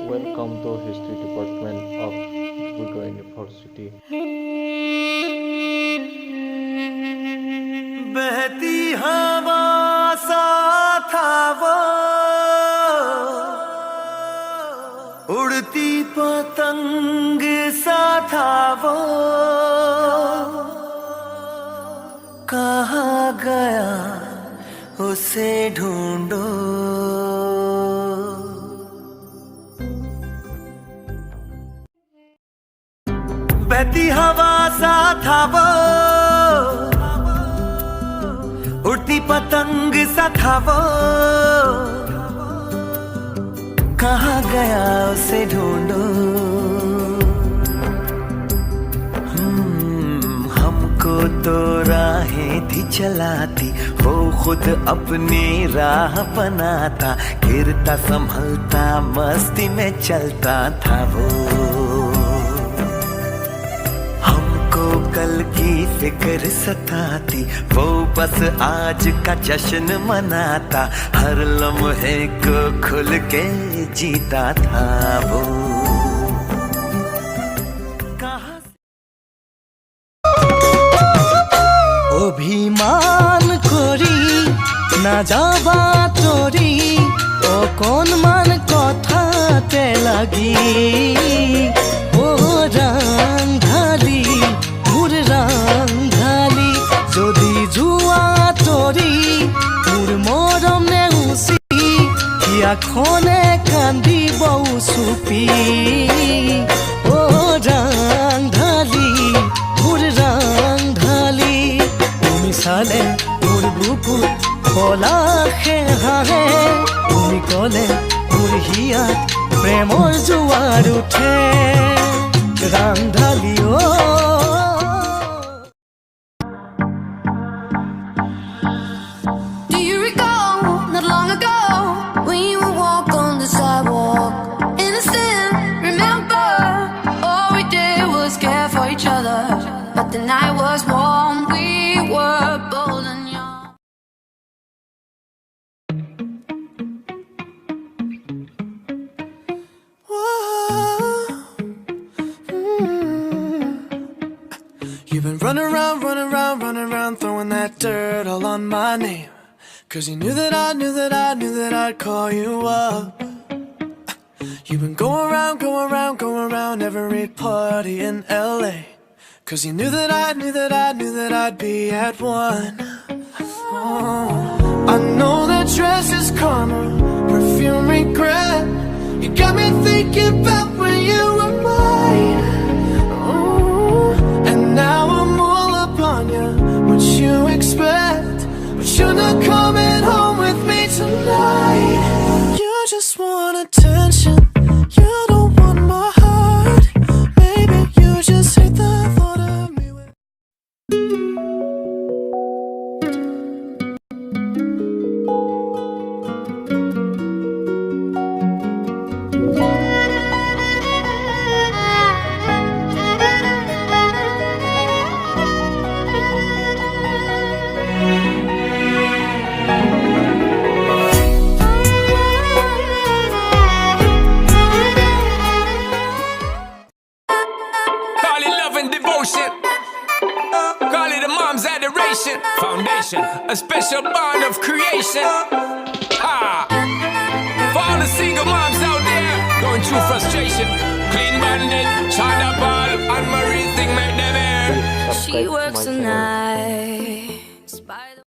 Welcome to History Department of Budo University. बहती हवा सा था वो, उड़ती पतंग सा था वो, कहाँ गया उसे ढूंढो। बहती हवा सा था वो, उड़ती पतंग सा था वो, कहाँ गया उसे ढूंढो। हमको तो राहें थी चलाती, वो खुद अपनी राह बनाता, गिरता संभलता मस्ती में चलता था वो। कल की फिक्र सताती, वो बस आज का जश्न मनाता, हर लम्हे को खुल के जीता था वो। অভিমান করি না যাবা তরি, ও কোন মান কথাতে লাগি, ও রাংঢালি মোর রাংঢালি, যদি জুয়া তরি মোর মরম নেউসি, কিয়াখনে কান্দি বউ সুপি, ও রাংঢালি মোর রাংঢালি, তুমি সালে মোর বুকু পলাশে হাহে, তুমি কলে মোর হিয়াত প্রেমৰ জোৱাৰ উঠে, ৰাংঢালি অ। Do you recall not long ago when you would walk on the sidewalk? Innocent, remember, all we did was care for each other, but the night was warm, we were bold and young. You've been running around, throwing that dirt all on my name, 'cause you knew that I'd call you up. You've been going around every party in LA, 'cause you knew that I'd be at one. Oh, I know that dress is karma, perfume regret. You got me thinking about when you were mine. Oh, and now I'm all up on you. What you expect? But you're not coming home with me tonight. You just want attention. You don't want my heart. Maybe you just hate the thought of me. Call it love and devotion. Call it a mom's adoration. Foundation, a special bond of creation. Ah, for all the single moms out there going through frustration. Clean Bandit, China Ball, and Marie thing make them air. She works the night.